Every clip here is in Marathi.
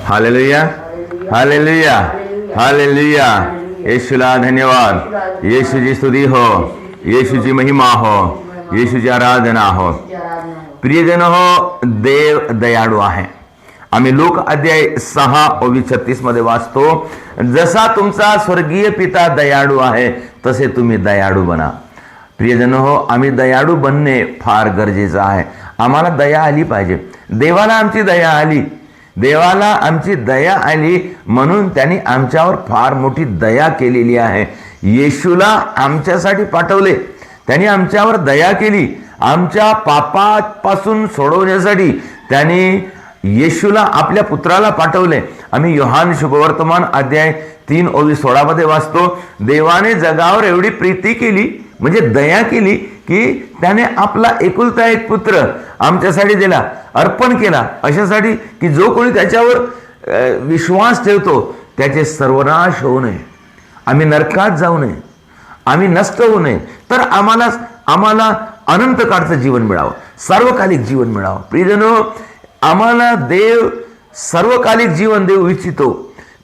Hallelujah, hallelujah, hallelujah. येशूला धन्यवाद. येशूची स्तुती हो, येशूची महिमा हो, येशूची आराधना हो. प्रियजन हो, देव दयाळू आहे. आम्ही लोक अध्याय 6:36 मध्ये वाचतो, जसा तुमचा स्वर्गीय पिता दयाळू आहे तसे तुम्ही दयाळू बना. प्रियजन हो, आम्ही दयाळू बनणे फार गरजेचं आहे. आम्हाला दया आली पाहिजे. देवाला आमची दया आली, देवाला आमची दया आली म्हणून त्यांनी आमच्यावर फार मोठी दया केलेली आहे. येशूला आमच्यासाठी पाठवले, त्यांनी आमच्यावर दया केली. आमच्या पापापासून सोडवण्यासाठी त्यांनी येशूला आपल्या पुत्राला पाठवले. आम्ही योहान शुभवर्तमान अध्याय 3:16 मध्ये वाचतो, देवाने जगावर एवढी प्रीती केली, म्हणजे दया केली, की त्याने आपला एकुलता एक पुत्र आमच्यासाठी दिला, अर्पण केला, अशासाठी की जो कोणी त्याच्यावर विश्वास ठेवतो त्याचे सर्वनाश होऊ नये, आम्ही नरकात जाऊ नये, आम्ही नष्ट होऊ नये, तर आम्हाला अनंत काळचं जीवन मिळावं, सार्वकालिक जीवन मिळावं. प्रियजनो, आम्हाला देव सर्वकालिक जीवन देऊ इच्छितो,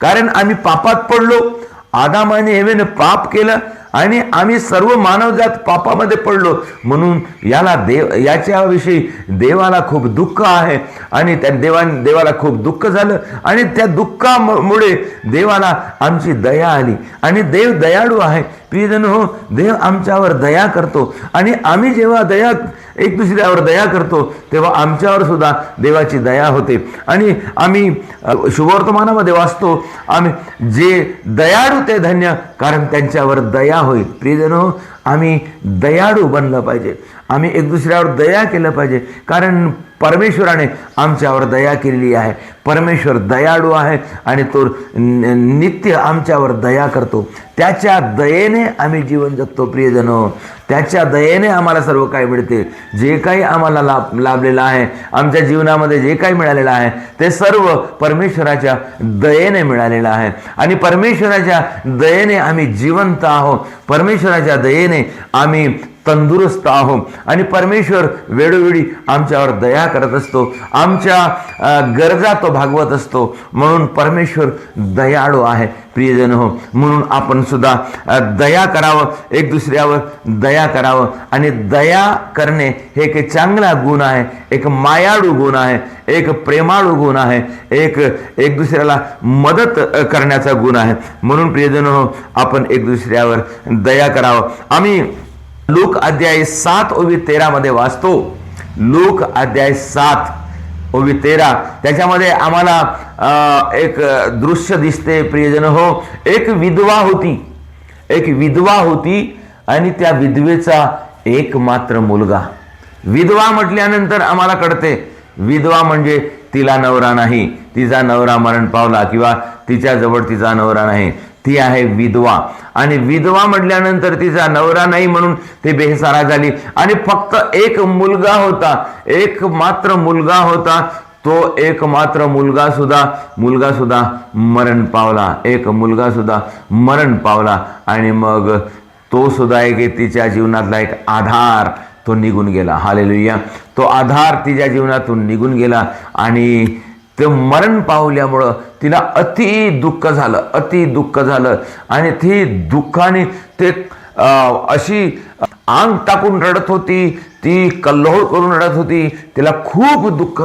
कारण आम्ही पापात पडलो. आदाम आणि एवेने पाप केलं आणि आम्ही सर्व मानवजात पापामध्ये पडलो. म्हणून याच्याविषयी देवाला खूप दुःख आहे आणि त्या देवाला खूप दुःख झालं आणि त्या दुःखामुळे देवाला आमची दया आली आणि देव दयाळू आहे. प्रियजन हो, देव आमच्यावर दया करतो आणि आम्ही जेव्हा एक दुसऱ्यावर दया करतो तेव्हा आमच्यावर सुद्धा देवाची दया होते. आणि आम्ही शुभवर्तमानामध्ये वाचतो, आम्ही जे दयाळू ते धन्य, कारण त्यांच्यावर दया होईल. प्रियजनो, आम्ही दयाळू बनलं पाहिजे, आम्ही एक दुसऱ्यावर दया केलं पाहिजे, कारण परमेश्वराने आमच्यावर दया केलेली आहे. परमेश्वर दयाळू आहे आणि तो नित्य आमच्यावर दया करतो. त्याच्या दयेने आम्ही जीवन जगतो. प्रियजनो, त्याच्या दयेने आम्हाला सर्व काही मिळते. जे काही आम्हाला लाभलेलं आहे, आमच्या जीवनामध्ये जे काही मिळालेलं आहे ते सर्व परमेश्वराच्या दयेने मिळालेलं आहे आणि परमेश्वराच्या दयेने आम्ही जिवंत आहोत. परमेश्वराच्या दयेने आम्ही तंदुरुस्त आहोत आणि परमेश्वर वेळोवेळी आमच्यावर दया करत असतो, आमच्या गरजा तो भागवत असतो. म्हणून परमेश्वर दयाळू आहे. प्रियजन हो, म्हणून आपण सुद्धा दया करावं, एक दुसऱ्यावर दया करावं. आणि दया करणे हे एक चांगला गुण आहे, एक मायाळू गुण आहे, एक प्रेमाळू गुण आहे, एक दुसऱ्याला मदत करण्याचा गुण आहे. म्हणून प्रियजन हो, आपण एक दुसऱ्यावर दया करावं. आम्ही लूक अध्याय 7:13 मध्ये वाचतो. लूक अध्याय 7:13, त्याच्यामध्ये आम्हाला एक दृश्य दिसते. प्रियजन हो, एक विधवा होती आणि त्या विधवेचा एकमात्र मुलगा. विधवा म्हटल्यानंतर आम्हाला कळते, विधवा म्हणजे तिला नवरा नाही, तिचा नवरा मरण पावला किंवा तिच्याजवळ तिचा नवरा नाही, ती आहे विधवा. आणि विधवा म्हटल्यानंतर तिचा नवरा नाही म्हणून ती बेसहारा झाली आणि फक्त एक मुलगा होता, एकमात्र मुलगा होता. तो एकमात्र मुलगा सुद्धा मरण पावला, एक मुलगा सुद्धा मरण पावला. आणि मग तो सुद्धा एक तिच्या जीवनातला एक आधार तो निघून गेला. हालेलुया. तो आधार तिच्या जीवनातून निघून गेला आणि ते मरण पावल्यामुळं तिला अति दुःख झालं आणि ती दुःखाने ते अशी अंग टाकून रडत होती, ती कल्लोळ करून रडत होती. तिला खूप दुःख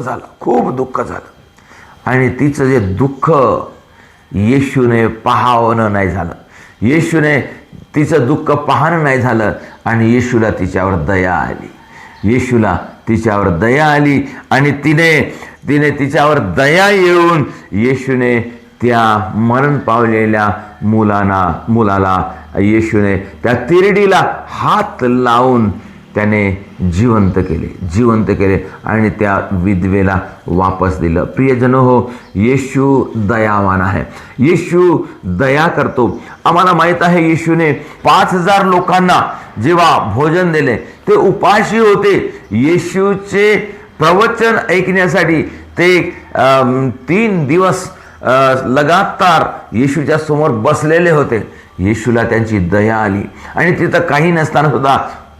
झालं आणि तिचं जे दुःख येशूने पाहावं नाही झालं, येशूने तिचं दुःख पाहणं नाही झालं आणि येशूला तिच्यावर दया आली आणि तिने तिच्यावर दया येऊन येशूने त्या मरण पावलेल्या मुलाला येशूने त्या तिरडीला हात लावून त्याने जिवंत केले आणि त्या विधवेला वापस दिलं. प्रियजन हो, येशू दयावान आहे, येशू दया करतो. आम्हाला माहित आहे, येशूने 5,000 लोकांना जेव्हा भोजन दिले, ते उपाशी होते. येशूचे प्रवचन ऐकण्यासाठी ते 3 दिवस लगातार येशूच्या समोर बसलेले होते. येशूला त्यांची दया आली आणि तिथं काही नसताना सुद्धा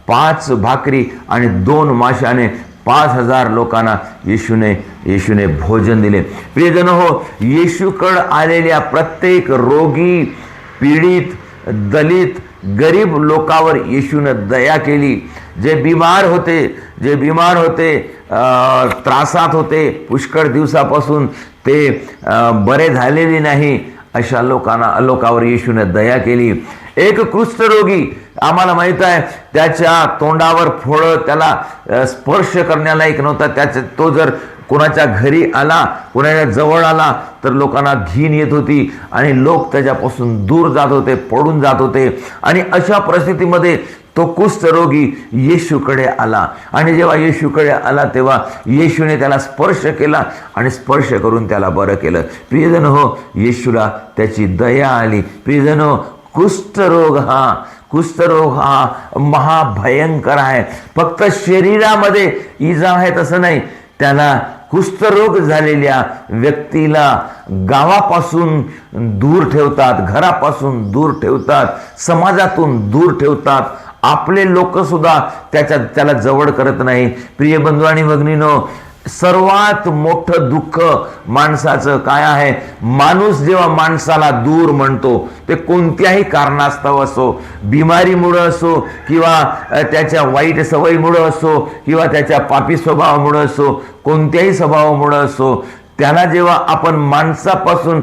5 भाकरी आणि 2 माशाने 5,000 लोकांना येशूने भोजन दिले. प्रियजन हो, येशूकडे आलेल्या प्रत्येक रोगी, पीडित, दलित, गरीब लोकावर येशूनं दया केली. जे बिमार होते, त्रासात होते, पुष्कळ दिवसापासून ते बरे झालेले नाही, अशा लोकावर येशूनं दया केली. एक कुष्ठरोगी, आम्हाला माहित आहे त्याच्या तोंडावर फोळं, त्याला स्पर्श करण्यालायक नव्हता. तो जर कोणाच्या घरी आला, कोणाच्या जवळ आला तर लोकांना घीण येत होती आणि लोक त्याच्यापासून दूर जात होते, पळून जात होते. आणि अशा परिस्थितीमध्ये तो कुष्ठरोगी येशूकडे आला आणि जेव्हा येशूकडे आला तेव्हा येशूने त्याला स्पर्श केला आणि स्पर्श करून त्याला बरं केलं. प्रियजन हो, येशूला त्याची दया आली. प्रियजन हो, कुष्ठरोग हा महाभयंकर आहे. फक्त शरीरामध्ये इजा आहे तसं नाही, त्याला कुष्ठरोग झालेल्या व्यक्तीला गावापासून दूर ठेवतात, घरापासून दूर ठेवतात, समाजातून दूर ठेवतात. आपले लोक सुद्धा त्याला जवळ करत नाही. प्रिय बंधू आणि भगिनीनो, सर्वात मोठं दुःख माणसाचं काय आहे? माणूस जेव्हा माणसाला दूर म्हणतो, ते कोणत्याही कारणास्तव असो, बिमारीमुळे असो किंवा त्याच्या वाईट सवयीमुळे असो किंवा त्याच्या पापी स्वभावामुळे असो, कोणत्याही स्वभावामुळे असो, त्याला जेव्हा आपण माणसापासून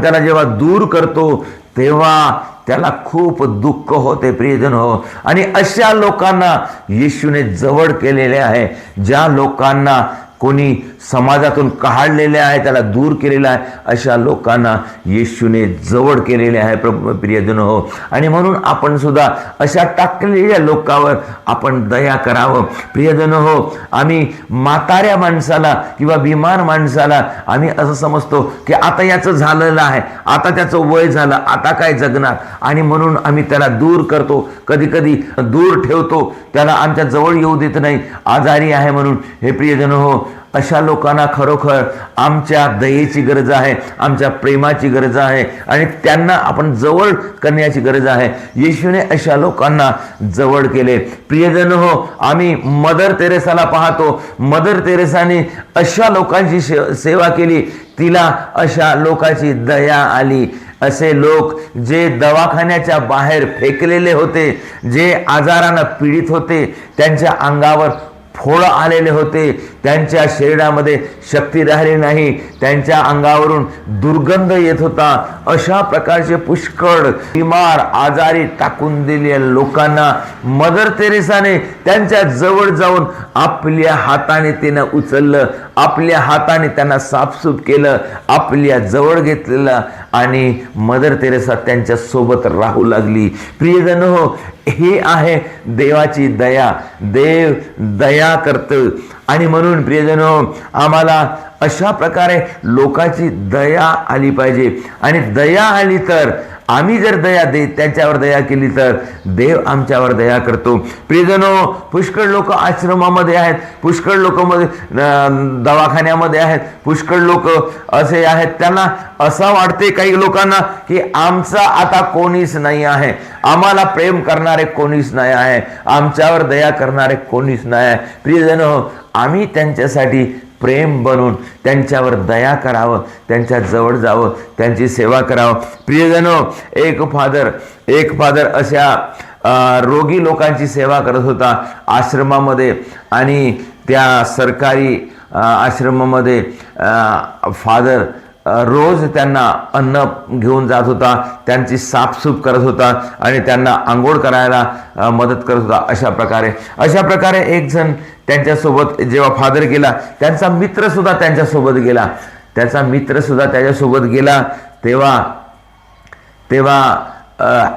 त्याला जेव्हा दूर करतो तेव्हा त्याला खूप दुःख होते. प्रियजन हो, आणि अशा लोकांना येशूने जवळ केलेले आहे. ज्या लोकांना कोणी समाजातून काढलेले आहे, त्याला दूर केलेला आहे, अशा लोकांना येशूने जवळ केलेले आहे. प्रियजन हो, आणि म्हणून आपण सुद्धा अशा टाकलेल्या लोकांवर आपण दया करावं. प्रियजन हो, आम्ही म्हाताऱ्या माणसाला किंवा बिमार माणसाला आम्ही असं समजतो की आता याचं झालेलं आहे, आता त्याचं वय झालं, आता काय जगणार, आणि म्हणून आम्ही त्याला दूर करतो, कधी कधी दूर ठेवतो, त्याला आमच्या जवळ येऊ देत नाही, आजारी आहे म्हणून. हे प्रियजन हो, अशा लोकांना खरोखर आमच्या दयेची गरज आहे, आमच्या प्रेमाची गरज आहे आणि त्यांना आपण जवळ करण्याची गरज आहे. येशूने अशा लोकांना जवळ केले. प्रियजन हो, आम्ही मदर तेरेसाला पाहतो. मदर तेरेसाने अशा लोकांची सेवा केली, तिला अशा लोकांची दया आली. असे लोक जे दवाखान्याच्या बाहेर फेकलेले होते, जे आजारानं पीडित होते, त्यांच्या अंगावर फोड आलेले होते, त्यांच्या शरीरामध्ये शक्ती राहिली नाही, त्यांच्या अंगावरून दुर्गंध येत होता, अशा प्रकारचे पुष्कळ बिमार आजारी टाकून दिलेल्या लोकांना मदर तेरेसाने त्यांच्या जवळ जाऊन आपल्या हाताने तिनं उचललं, आपल्या हाताने त्यांना साफसूफ केलं, आपल्या जवळ घेतलेलं आणि मदर तेरेसा त्यांच्या सोबत राहू लागली. प्रियजन हो, हे आहे देवाची दया. देव दया करतो आणि म्हणून प्रियजन हो, आम्हाला अशा प्रकारे लोकांची दया आली पाहिजे. आणि दया आली तर आम्ही जर त्यांच्यावर दया केली तर देव आमच्यावर दया करतो. प्रियजनो, पुष्कळ लोक आश्रमामध्ये आहेत, पुष्कळ लोक दवाखान्यामध्ये आहेत, पुष्कळ लोक असे आहेत, त्यांना असं वाटते काही लोकांना की आमचा आता कोणीच नाही आहे, आम्हाला प्रेम करणारे कोणीच नाही आहे, आमच्यावर दया करणारे कोणीच नाही आहे. प्रियजनो, आम्ही त्यांच्यासाठी प्रेम बनून त्यांच्यावर दया करावं, त्यांच्या जवळ जावं, त्यांची सेवा करावं. प्रियजनो, एक फादर अशा रोगी लोकांची सेवा करत होता आश्रमामध्ये, आणि त्या सरकारी आश्रमामध्ये फादर रोज त्यांना अन्न घेऊन जात होता, त्यांची साफसूफ करत होता आणि त्यांना आंघोळ करायला मदत करत होता. अशा प्रकारे एक जण त्यांच्यासोबत जेव्हा फादर गेला, त्यांचा मित्र सुद्धा त्यांच्यासोबत गेला, तेव्हा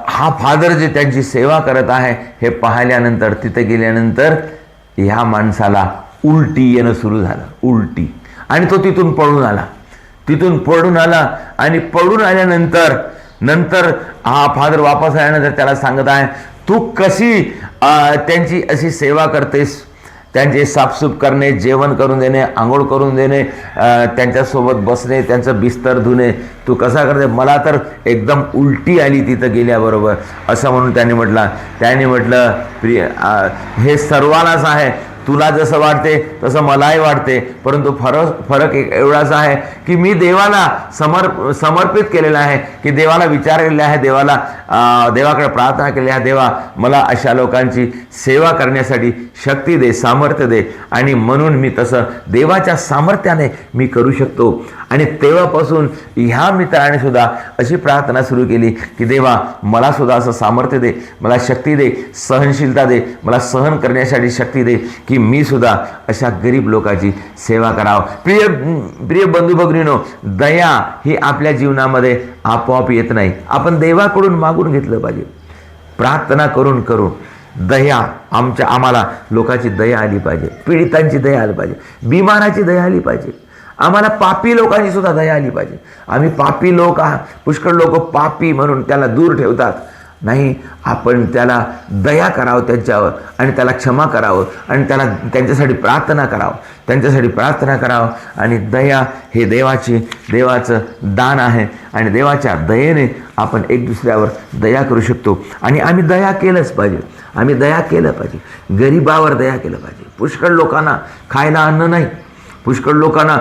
हा फादर जे त्यांची सेवा करत आहे हे पाहिल्यानंतर, तिथे गेल्यानंतर ह्या माणसाला उलटी येणं सुरू झालं, उलटी, आणि तो तिथून पळून आला आणि पळून आल्यानंतर हा फादर वापस आल्यानंतर त्याला सांगत आहे, तू कशी त्यांची अशी सेवा करतेस, त्यांचे साफसूफ करणे, जेवण करून देणे, आंघोळ करून देणे, त्यांच्यासोबत बसणे, त्यांचं बिस्तर धुणे, तू कसा करते? मला तर एकदम उलटी आली तिथं गेल्याबरोबर, असं म्हणून त्याने म्हटलं प्रिय, हे सर्वांनाच आहे, तुला जसं वाटते तसं मलाही वाटते, परंतु फरक एवढाच आहे की मी देवाला समर्पित केलेलं आहे, की देवाला विचारलेलं आहे, देवाकडे प्रार्थना केली आहे, देवा मला अशा लोकांची सेवा करण्यासाठी शक्ती दे, सामर्थ्य दे. आणि म्हणून मी तसं देवाच्या सामर्थ्याने मी करू शकतो. आणि तेव्हापासून ह्या मित्राने सुद्धा अशी प्रार्थना सुरू केली की देवा मला सुद्धा असं सामर्थ्य दे, मला शक्ती दे, सहनशीलता दे, मला सहन करण्यासाठी शक्ती दे, की मी सुद्धा अशा गरीब लोकांची सेवा करावं. प्रिय बंधू भगिनींनो, दया ही आपल्या जीवनामध्ये आपोआप येत नाही. आपण देवाकडून मागून घेतलं पाहिजे, प्रार्थना करून दया. आम्हाला लोकांची दया आली पाहिजे, पीडितांची दया आली पाहिजे, बिमाराची दया आली पाहिजे, आम्हाला पापी लोकांची सुद्धा दया आली पाहिजे. आम्ही पापी लोक आहात, पुष्कळ लोक पापी म्हणून त्याला दूर ठेवतात. नाही, आपण त्याला दया करावं त्यांच्यावर, आणि त्याला क्षमा करावं, आणि त्यांच्यासाठी प्रार्थना करावं. आणि दया हे देवाचं दान आहे, आणि देवाच्या दयेने आपण एक दुसऱ्यावर दया करू शकतो. आणि आम्ही दया केलंच पाहिजे, गरीबावर दया केलं पाहिजे. पुष्कळ लोकांना खायला अन्न नाही, पुष्कळ लोकांना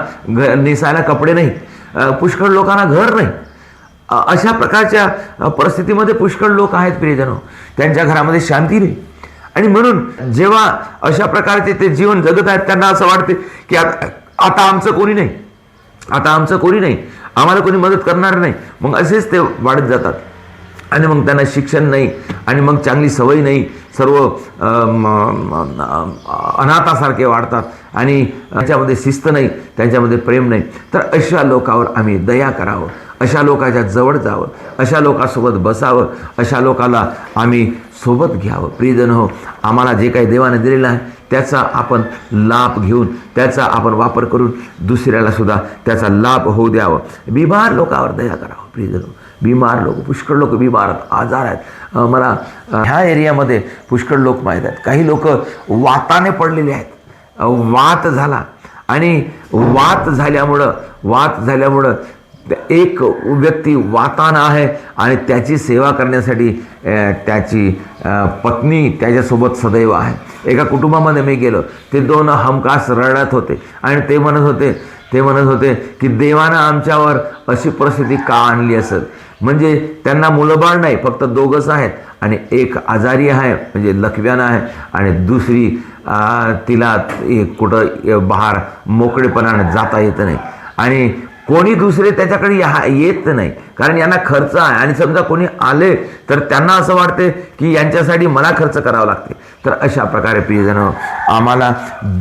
नेसायला कपडे नाही, पुष्कळ लोकांना घर नाही. अशा प्रकारच्या परिस्थितीमध्ये पुष्कळ लोक आहेत प्रियजनो, त्यांच्या घरामध्ये शांती नाही. आणि म्हणून जेव्हा अशा प्रकारचे ते जीवन जगत आहेत, त्यांना असं वाटते की आता आमचं कोणी नाही, आम्हाला कोणी मदत करणार नाही. मग असेच ते वाढत जातात, आणि मग त्यांना शिक्षण नाही, आणि मग चांगली सवय नाही, सर्व अनाथासारखे वाढतात, आणि त्यांच्यामध्ये शिस्त नाही, त्यांच्यामध्ये प्रेम नाही. तर अशा लोकांवर आम्ही दया करावं, अशा लोकांच्या जवळ जावं, अशा लोकांसोबत बसावं, अशा लोकांना आम्ही सोबत घ्यावं. प्रियजन हो, आम्हाला जे काही देवाने दिलेलं आहे त्याचा आपण लाभ घेऊन, त्याचा आपण वापर करून दुसऱ्याला सुद्धा त्याचा लाभ होऊ द्यावं. बिमार लोकांवर दया करावं. प्रियजन हो, बिमार लोक, पुष्कळ लोक बिमार आहेत, आजार आहेत. मला ह्या एरियामध्ये पुष्कळ लोक माहीत आहेत. काही लोक वाताने पडलेले आहेत, वात झाला, आणि वात झाल्यामुळं एक व्यक्ती वाताना आहे, आणि त्याची सेवा करण्यासाठी त्याची पत्नी त्याच्यासोबत सदैव आहे. एका कुटुंबामध्ये मी गेलो, ते दोन हमखास रडत होते, आणि ते म्हणत होते की देवानं आमच्यावर अशी परिस्थिती का आणली असेल. म्हणजे त्यांना मुलंबाळ नाही, फक्त दोघंच आहेत, आणि एक आजारी आहे, म्हणजे लखव्यानं आहे, आणि दुसरी तिला कुठं बाहेर मोकळेपणाने जाता येत नाही, आणि कोणी दुसरे त्याच्याकडे येत नाही, कारण यांना खर्च आहे. आणि समजा कोणी आले तर त्यांना असं वाटते की यांच्यासाठी मला खर्च करावा लागते. तर अशा प्रकारे प्रियजन, आम्हाला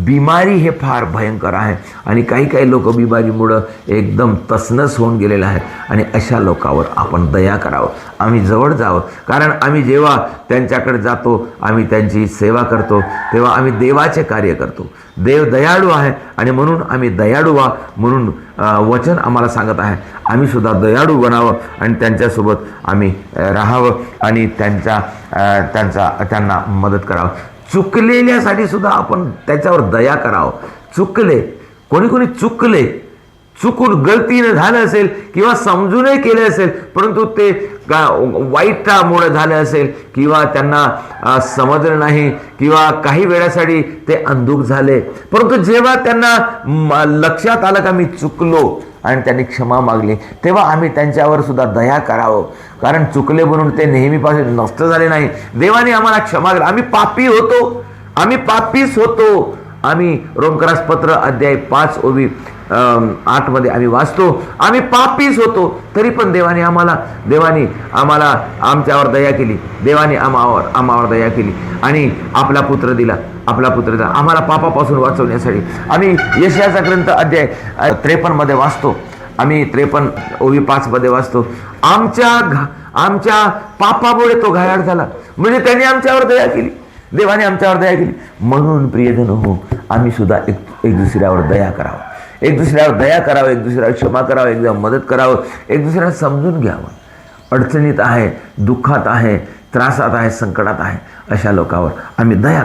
बिमारी हे फार भयंकर आहे, आणि काही लोक बिमारीमुळं एकदम तसनस होऊन गेलेलं आहे. आणि अशा लोकांवर आपण दया करावं, आम्ही जवळ जावं. कारण आम्ही जेव्हा त्यांच्याकडे जातो, आम्ही त्यांची सेवा करतो, तेव्हा आम्ही देवाचे कार्य करतो. देव दयाळू आहे, आणि म्हणून आम्ही दयाळू व्हा म्हणून वचन आम्हाला सांगत आहे. आम्ही सुद्धा दयाळू बनावं, आणि त्यांच्यासोबत आम्ही राहावं, आणि त्यांना मदत करावं. चुकलेल्यासाठी सुद्धा आपण त्याच्यावर दया करावं. कोणी चुकून गलतीने झालं असेल, किंवा समजूनही केलं असेल, परंतु ते वाईटामुळे झालं असेल, किंवा त्यांना समजलं नाही, किंवा काही वेळासाठी ते अंधुक झाले, परंतु जेव्हा त्यांना लक्षात आलं का मी चुकलो, आणि त्यांनी क्षमा मागली, तेव्हा आम्ही त्यांच्यावर सुद्धा दया करावं. कारण चुकले म्हणून ते नेहमीपासून नष्ट झाले नाही. देवाने आम्हाला क्षमा दिली. आम्ही पापीच होतो. आम्ही रोमकरास पत्र अध्याय 5:8 मध्ये आम्ही वाचतो, आम्ही पापीच होतो, तरी पण देवाने आम्हाला आमच्यावर दया केली. देवाने आम्हावर दया केली, आणि आपला पुत्र दिला आम्हाला पापापासून वाचवण्यासाठी. आम्ही यशायाचा ग्रंथ अध्याय 53 मध्ये वाचतो, आम्ही 53:5 मध्ये वाचतो, आमच्या पापामुळे तो घायाळ झाला, म्हणजे त्याने आमच्यावर दया केली, देवाने आमच्यावर दया केली. म्हणून प्रियजन हो, आम्ही सुद्धा एक दुसऱ्यावर दया करावं, एक दुसऱ्यावर क्षमा करावं, एकदम मदत करावं, एक दुसऱ्याला समजून घ्यावं. अडचणीत आहे, दुःखात आहे, त्रासात आहे, संकटात आहे, अशा लोकांवर आम्ही दया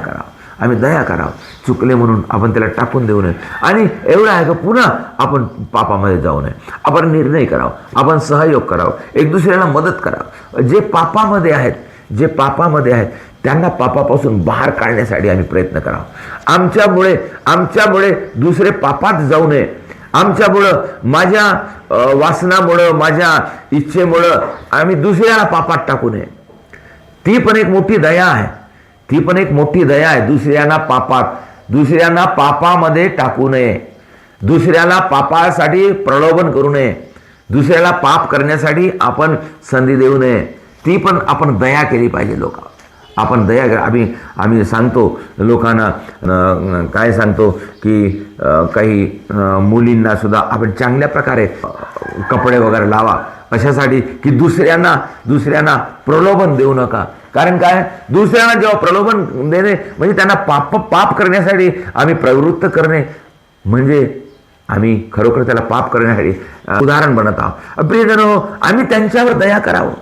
करावं. चुकले म्हणून आपण त्याला टाकून देऊ नये, आणि एवढं आहे का पुन्हा आपण पापामध्ये जाऊ नये. आपण निर्णय करावा, आपण सहयोग करावं, एक दुसऱ्याला मदत करावं. जे पापामध्ये आहेत त्यांना पापापासून बाहेर काढण्यासाठी आम्ही प्रयत्न करावा। आमच्यामुळे दुसरे पापात जाऊ नये, आमच्यामुळं माझ्या वासनामुळं माझ्या इच्छेमुळं आम्ही दुसऱ्याला पापात टाकू नये। ती पण एक मोठी दया आहे, ती पण एक मोठी दया आहे। दुसऱ्यांना पापामध्ये टाकू नये, दुसऱ्याला पापासाठी प्रलोभन करू नये, दुसऱ्याला पाप करण्यासाठी आपण संधी देऊ नये। ती पण आपण दया केली पाहिजे। आपण दया आम्ही सांगतो लोकांना, काय सांगतो की काही मुलींना सुद्धा आपण चांगल्या प्रकारे कपडे वगैरे लावा, अशासाठी की दुसऱ्यांना प्रलोभन देऊ नका। कारण काय, दुसऱ्यांना जेव्हा प्रलोभन देणे म्हणजे त्यांना पाप करण्यासाठी आम्ही प्रवृत्त करणे, म्हणजे आम्ही खरोखर त्याला पाप करण्यासाठी उदाहरण बनत आहोत। प्रियजनो, आम्ही त्यांच्यावर दया करावं,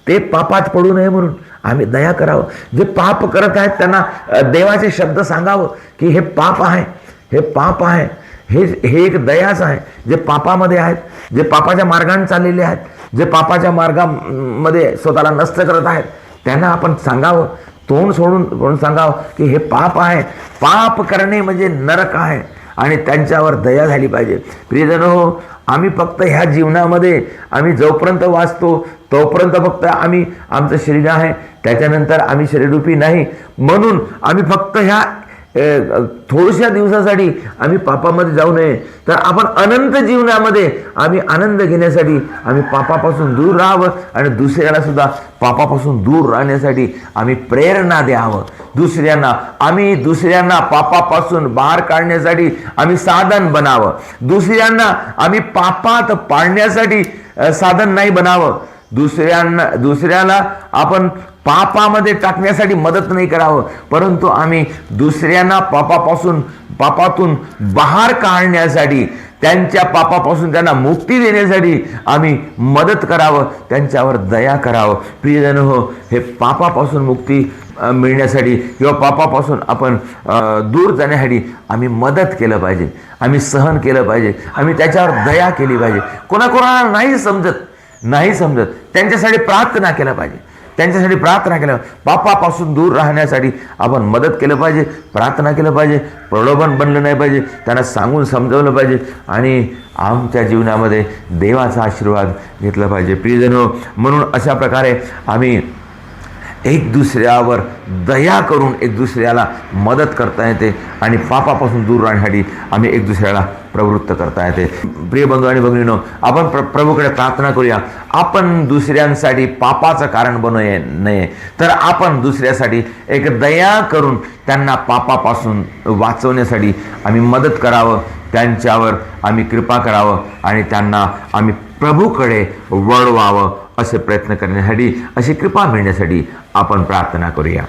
ते पापात पडू नये म्हणून आम्ही दया करावं। जे पाप करत आहेत त्यांना देवाचे शब्द सांगावं की हे पाप आहे, हे पाप आहे, हे एक दयाच आहे। जे पापामध्ये आहेत, जे पापाच्या मार्गाने चाललेले आहेत, जे पापाच्या मार्गामध्ये स्वतःला नष्ट करत आहेत, त्यांना आपण सांगावं, तोंड सोडून सांगावं की हे पाप आहे, पाप करणे म्हणजे नरक आहे, आणि त्यांच्यावर दया झाली पाहिजे। प्रियजनो, आम्ही फक्त ह्या जीवनामध्ये आम्ही जोपर्यंत वाचतो तोपर्यंत फक्त आमचं शरीर आहे, त्याच्यानंतर आम्ही शरीररूपी नाही, म्हणून आम्ही फक्त ह्या थोड्याशा दिवसासाठी आम्ही पापामध्ये जाऊ नये, तर आपण अनंत जीवनामध्ये आम्ही आनंद घेण्यासाठी आम्ही पापापासून दूर राहावं, आणि दुसऱ्याला सुद्धा पापापासून दूर राहण्यासाठी आम्ही प्रेरणा द्यावं। दुसऱ्यांना पापापासून बाहेर काढण्यासाठी आम्ही साधन बनावं, दुसऱ्यांना आम्ही पापात पाडण्यासाठी साधन नाही बनावं, दुसऱ्याला आपण पापामध्ये टाकण्यासाठी मदत नाही करावं, परंतु आम्ही दुसऱ्यांना पापातून बाहेर काढण्यासाठी, त्यांच्या पापापासून त्यांना मुक्ती देण्यासाठी आम्ही मदत करावं, त्यांच्यावर दया करावं। प्रियजन हो, हे पापापासून मुक्ती मिळण्यासाठी किंवा पापापासून आपण दूर जाण्यासाठी आम्ही मदत केलं पाहिजे, आम्ही सहन केलं पाहिजे, आम्ही त्याच्यावर दया केली पाहिजे। कोणाकोणाला नाही समजत त्यांच्यासाठी प्रार्थना केलं पाहिजे, पापापासून दूर राहण्यासाठी आपण मदत केलं पाहिजे, प्रार्थना केलं पाहिजे, प्रलोभन बनलं नाही पाहिजे, त्यांना सांगून समजवलं पाहिजे, आणि आमच्या जीवनामध्ये देवाचा आशीर्वाद घेतला पाहिजे। प्रियजनो, म्हणून अशा प्रकारे आम्ही एक दुसऱ्यावर दया करून एक दुसऱ्याला मदत करता येते, आणि पापापासून दूर राहण्यासाठी आम्ही एक दुसऱ्याला प्रवृत्त करता येते। प्रिय बंधू आणि भगिनींनो, आपण प्रभूकडे प्रार्थना करूया। आपण दुसऱ्यांसाठी पापाचं कारण बनू नये, तर आपण दुसऱ्यासाठी एक दया करून त्यांना पापापासून वाचवण्यासाठी आम्ही मदत करावं, त्यांच्यावर आम्ही कृपा करावं, आणि त्यांना आम्ही प्रभूकडे वळवावं, असे प्रयत्न करण्यासाठी, अशी कृपा मिळण्यासाठी आपण प्रार्थना करूया।